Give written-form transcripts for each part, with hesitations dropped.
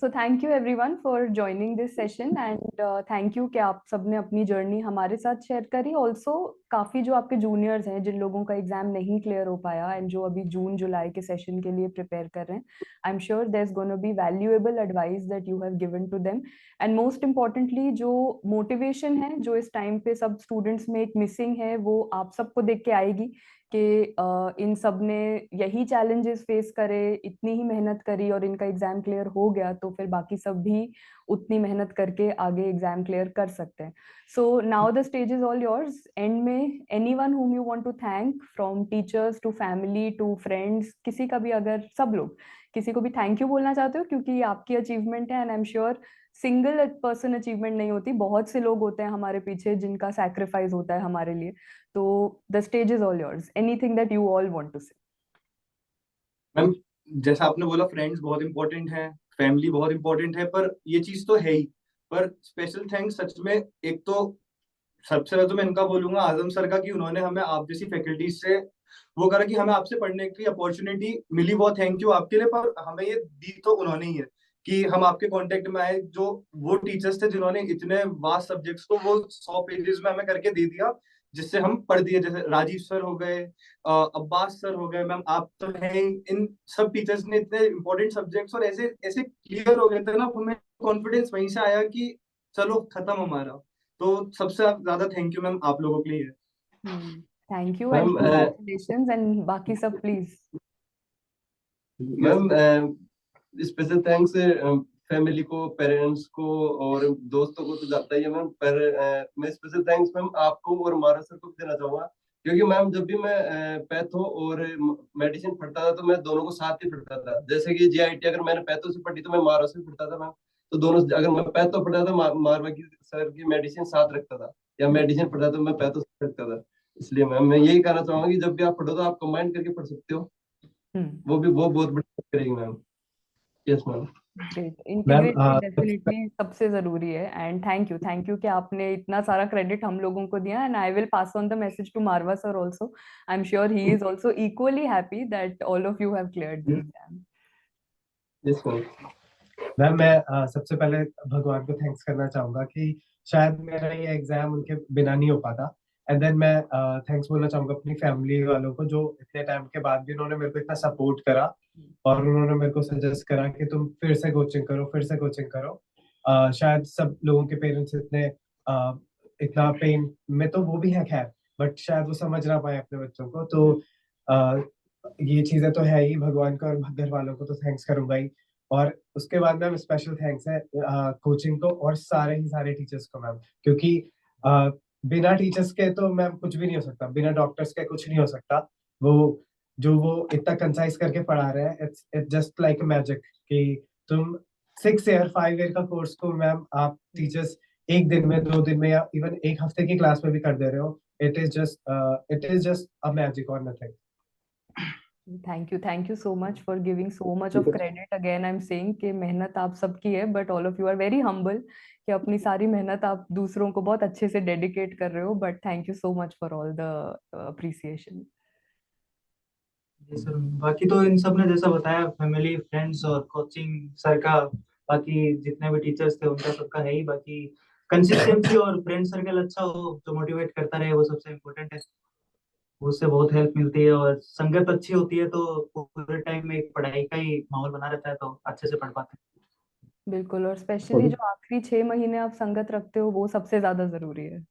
So thank you everyone for joining this session and thank you कि आप सबने अपनी जर्नी हमारे साथ शेयर करी। ऑल्सो काफ़ी जो आपके जूनियर्स हैं जिन लोगों का एग्जाम नहीं क्लियर हो पाया एंड जो अभी जून जुलाई के सेशन के लिए प्रिपेयर कर रहे हैं, I am sure there is gonna be valuable advice that you have given to them. And most importantly जो मोटिवेशन है जो इस टाइम पे सब स्टूडेंट्स में एक मिसिंग है, वो आप सबको देख के आएगी कि इन सब ने यही चैलेंजेस फेस करे, इतनी ही मेहनत करी और इनका एग्जाम क्लियर हो गया, तो फिर बाकी सब भी उतनी मेहनत करके आगे एग्जाम क्लियर कर सकते हैं। So now the stage is all yours. And may anyone whom you want to thank, from teachers to family to friends, किसी का भी, अगर सब लोग किसी को भी थैंक यू बोलना चाहते हो, क्योंकि ये आपकी अचीवमेंट है and I am sure single person achievement नहीं होती, बहुत से लोग होते हैं हमारे पीछे जिनका सैक्रिफाइस होता है हमारे लिए। तो the stage is all yours, anything that you all want to say. Ma'am, जैसा आपने बोला, फ्रेंड्स बहुत इंपॉर्टेंट है, फैमिली बहुत इंपॉर्टेंट है, पर ये चीज तो है ही, पर स्पेशल थैंक्स सच में, एक तो सबसे पहले तो मैं इनका बोलूंगा, आजम सर का, कि उन्होंने हमें आप जैसी फैकल्टीज से वो करा कि हमें आपसे पढ़ने की अपॉर्चुनिटी मिली। बहुत थैंक यू आपके लिए, पर हमें ये दी तो उन्होंने ही है कि हम आपके कांटेक्ट में आए। जो वो टीचर्स थे जिन्होंने इतने वास्ट सब्जेक्ट्स को वो 100 पेजेस में हमें करके दे दिया, जिससे हम पढ़ दिए, जैसे राजीव सर हो गए, अब्बास सर हो गए, मैम आप तो हैं ही। इन सब टीचर्स ने इतने इंपॉर्टेंट सब्जेक्ट्स और ऐसे ऐसे क्लियर हो गए थे ना, हमें कॉन्फिडेंस वहीं से आया कि चलो खत्म हमारा। तो सबसे ज्यादा थैंक यू मैम आप लोगों के लिए। Thank you and ma'am congratulations, and बाकी सब please. Ma'am special thanks family को, पेरेंट्स को और दोस्तों को तो जाता ही है मैम, पर मैं स्पेशल थैंक्स मैम आपको और मारा सर को भी देना चाहूंगा। क्योंकि मैम जब भी मैं पैथो और मेडिसिन पढ़ता था तो मैं दोनों को साथ ही पढ़ता था। जैसे कि जीआईटी अगर मैंने पैथो से पढ़ी तो मैं मारा से पढ़ता था मैम। तो दोनों, अगर मैं पैथो पढ़ता था मारवा की सर की मेडिसिन साथ रखता था, या मेडिसिन पढ़ता था तो मैं पैथो से रखता था। इसलिए मैम मैं यही कहना चाहूंगा कि जब भी आप पढ़ो तो आप कंबाइन करके पढ़ सकते हो। वो बहुत बड़ी हेल्प करेगी ma'am. Yes ma'am. Great, ma'am integration definitely सबसे जरूरी है। एंड थैंक यू कि आपने इतना सारा क्रेडिट हम लोगों को दिया, and I will pass on the message to Marwa sir also. I am sure he is also equally happy that all of you have cleared the exam. Yes ma'am. Ma'am मैं सबसे पहले भगवान को थैंक्स करना चाहूंगा कि शायद मेरा ये एग्जाम उनके बिना नहीं हो पाता। एंड देन मैं थैंक्स बोलना चाहूंगा अपनी फैमिली वालों को, जो इतने टाइम के बाद भी उन्होंने मेरे को इतना सपोर्ट करा और उन्होंने मेरे को सजेस्ट करा कि तुम फिर से कोचिंग करो, फिर से कोचिंग करो। शायद सब लोगों के पेरेंट्स इतना पेन में तो वो भी है खैर, बट शायद वो समझ ना पाए अपने बच्चों को। तो अ, ये चीजें तो है ही, भगवान को और घर वालों को तो थैंक्स करूंगा ही। और उसके बाद मैम स्पेशल थैंक्स है कोचिंग को और सारे ही सारे टीचर्स को मैम, क्योंकि अ, बिना टीचर्स के तो मैम कुछ भी नहीं हो सकता, बिना डॉक्टर्स के कुछ नहीं हो सकता। वो जो वो इतना कंसाइज करके पढ़ा रहे हैं, इट्स जस्ट लाइक मैजिक कि तुम 6 ईयर 5 ईयर का कोर्स को मैम आप टीचर्स एक दिन में, 2 दिन में, या इवन एक हफ्ते की क्लास में भी कर दे रहे हो। It is just a magic और nothing. Thank you so much for giving so much of credit. Again I am saying कि मेहनत आप सबकी है, but all of you are very humble कि अपनी सारी मेहनत आप दूसरों को बहुत अच्छे से डेडिकेट कर रहे हो। But thank you so much for all the appreciation. जी सर, बाकी तो इन सब ने जैसा बताया, फैमिली, फ्रेंड्स और कोचिंग सर का, बाकी जितने भी टीचर्स थे उनका सबका है ही। बाकी कंसिस्टेंसी और फ्रेंड सर्कल अच्छा हो जो मोटिवेट करता रहे, वो सबसे इम्पोर्टेंट है। उससे बहुत हेल्प मिलती है, और संगत अच्छी होती है तो पूरे टाइम में एक पढ़ाई का ही माहौल बना रहता है, तो अच्छे से पढ़ पाते बिल्कुल, और स्पेशली जो आखिरी 6 महीने आप संगत रखते हो वो सबसे ज्यादा जरूरी है।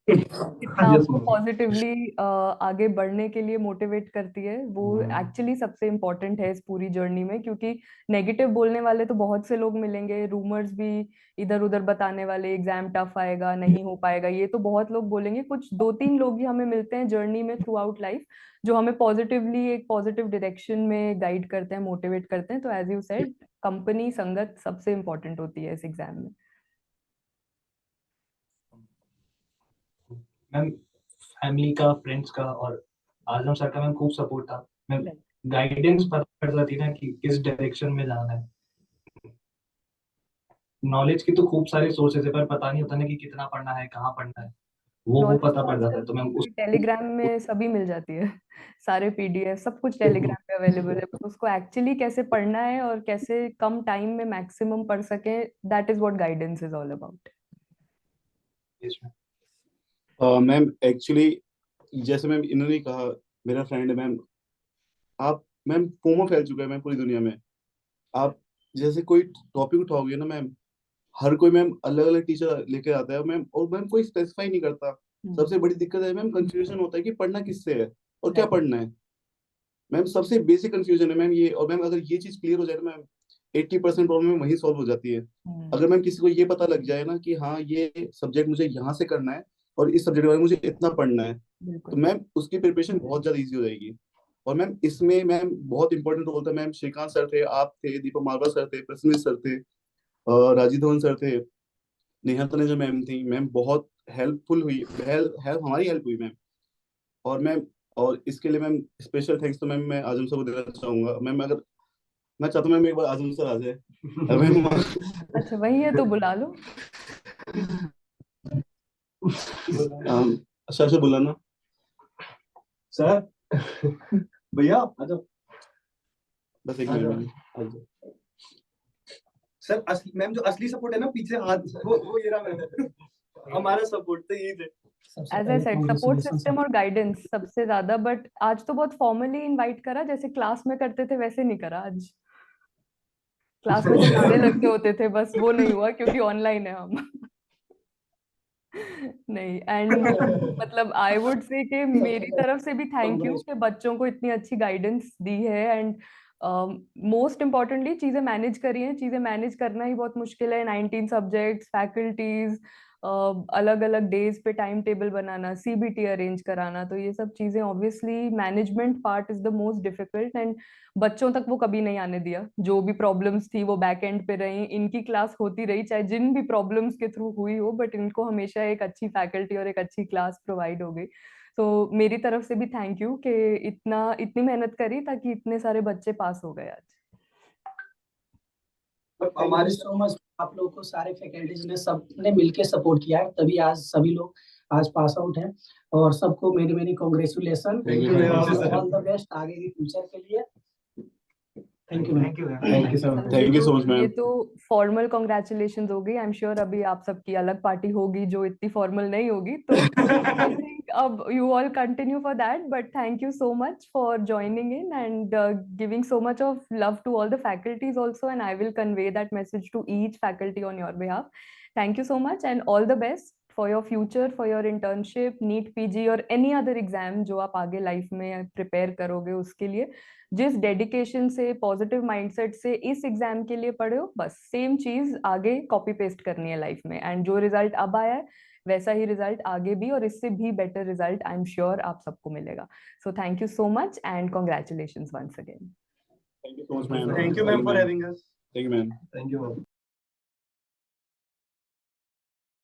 कितना यस आपको मैम। पॉजिटिवली आगे बढ़ने के लिए मोटिवेट करती है, वो एक्चुअली सबसे इम्पोर्टेंट है इस पूरी जर्नी में। क्योंकि नेगेटिव बोलने वाले तो बहुत से लोग मिलेंगे, रूमर्स भी इधर उधर बताने वाले, एग्जाम टफ आएगा, नहीं हो पाएगा, ये तो बहुत लोग बोलेंगे। कुछ 2-3 लोग ही हमें मिलते हैं जर्नी में थ्रू आउट लाइफ, जो हमें पॉजिटिवली एक पॉजिटिव डायरेक्शन में गाइड करते हैं, मोटिवेट करते हैं। तो एज यू सेड, कंपनी, संगत सबसे इम्पोर्टेंट होती है इस एग्जाम में। मैम, फैमिली का, फ्रेंड्स का और आजम सर का मैम खूब सपोर्ट था मैम। गाइडेंस पता कर जाती ना कि किस डायरेक्शन में जाना है। नॉलेज की तो खूब सारे सोर्सेज है, पर पता नहीं होता ना कि कितना पढ़ना है, कहाँ पढ़ना है। वो नॉलेज पता तो पड़ जाता आजकल है, तो मैम उस टेलीग्राम में सभी मिल जाती है। सारे पीडीएफ सब कुछ टेलीग्राम पे अवेलेबल है, बस उसको एक्चुअली कैसे पढ़ना है और कैसे कम टाइम में मैक्सिमम पढ़ सके, that is what guidance is all about. Ma'am actually जैसे मैम इन्होंने कहा, मेरा फ्रेंड है मैम, आप मैम फोमो फैल चुका है मैम पूरी दुनिया में। आप जैसे कोई टॉपिक उठाओगे ना मैम, हर कोई मैम अलग अलग टीचर लेके आता है मैम, और मैम कोई स्पेसिफाई नहीं करता। सबसे बड़ी दिक्कत है मैम, कंफ्यूजन होता है कि पढ़ना किससे है और क्या पढ़ना है। मैम सबसे बेसिक कंफ्यूजन है मैम ये, और मैम अगर ये चीज क्लियर हो जाए ना मैम, 80% प्रॉब्लम वहीं सॉल्व हो जाती है। अगर मैम किसी को ये पता लग जाए ना कि हाँ ये सब्जेक्ट मुझे यहाँ से करना है और इस सब्जेक्ट के बारे में मुझे इतना पढ़ना है, तो बिल्कुल। मैम उसकी प्रिपरेशन बहुत ज्यादा इजी हो जाएगी। और मैम इसमें मैम बहुत इंपॉर्टेंट रोल था मैम, श्रीकांत सर थे, आप थे, दीपक मालवा सर थे, प्रसन्न सर थे, राजीव धवन सर थे, नेहा तनेजा मैम थी। मैम बहुत हेल्पफुल हुई, हेल्प हमारी हेल्प हुई मैम। और मैम, और इसके लिए मैम स्पेशल थैंक्स तो मैम मैं आजम सर को देना चाहूंगा। मैम अगर मैं चाहता हूँ मैम एक बार आजम सर आ जाए, अगर मैम अच्छा वही है तो बुला लो। सर से बुलाना। सर भैया आ जाओ। बस एक मिनट मैम, आ जाओ। सर असली मैम जो असली सपोर्ट है ना पीछे हाथ, वो ये रहा मैम। हमारा सपोर्ट तो यही थे। As I said support system और गाइडेंस सबसे ज्यादा, बट आज तो बहुत फॉर्मली इनवाइट करा, जैसे क्लास में करते थे वैसे नहीं करा आज। क्लास में जो नारे लगते होते थे बस वो नहीं हुआ क्योंकि ऑनलाइन है हम। नहीं एंड मतलब आई वुड से कि मेरी तरफ से भी थैंक यू कि बच्चों को इतनी अच्छी गाइडेंस दी है एंड मोस्ट इम्पॉर्टेंटली चीजें मैनेज करी हैं। चीजें मैनेज करना ही बहुत मुश्किल है, 19 सब्जेक्ट्स, फैकल्टीज, अलग अलग डेज पे टाइम टेबल बनाना, सीबीटी अरेंज कराना, तो ये सब चीजें obviously management part is the most difficult and बच्चों तक वो कभी नहीं आने दिया। जो भी प्रॉब्लम्स थी वो बैक एंड पे रही, इनकी क्लास होती रही चाहे जिन भी प्रॉब्लम्स के थ्रू हुई हो, बट इनको हमेशा एक अच्छी फैकल्टी और एक अच्छी क्लास प्रोवाइड हो गई। तो मेरी तरफ से भी थैंक यू कि इतनी मेहनत करी ताकि इतने सारे बच्चे पास हो गए आज। हमारे सो मच आप लोगों को सारे फैकल्टीज ने सब ने मिलके सपोर्ट किया है, तभी आज सभी लोग आज पास आउट हैं। और सबको मेरी मेरी कांग्रेचुलेशन, ऑल द बेस्ट आगे के फ्यूचर के लिए। Thank you thank you ma'am. Thank you so much. Thank you so much ये मैम। तो फॉर्मल कॉन्ग्रेचुलेशन हो गई, आई एम श्योर अभी आप सबकी अलग पार्टी होगी जो इतनी फॉर्मल नहीं होगी, तो आई थिंक अब you all continue for that, but thank you so much for joining in and giving so much of love to all the faculties also, and I will convey that message to each faculty on your behalf. Thank you so much and all the best for your future, for your internship, NEET PG और any other exam जो आप आगे life में prepare करोगे उसके लिए। जिस dedication से, पॉजिटिव माइंडसेट से इस एग्जाम के लिए पढ़े हो, बस सेम चीज आगे कॉपी पेस्ट करनी है लाइफ में, एंड जो रिजल्ट अब आया है वैसा ही रिजल्ट आगे भी और इससे भी better result I am sure आप सबको मिलेगा। So thank you so much and congratulation once again. Thank you so much ma'am. Thank you ma'am for having us. Thank you ma'am. Thank you.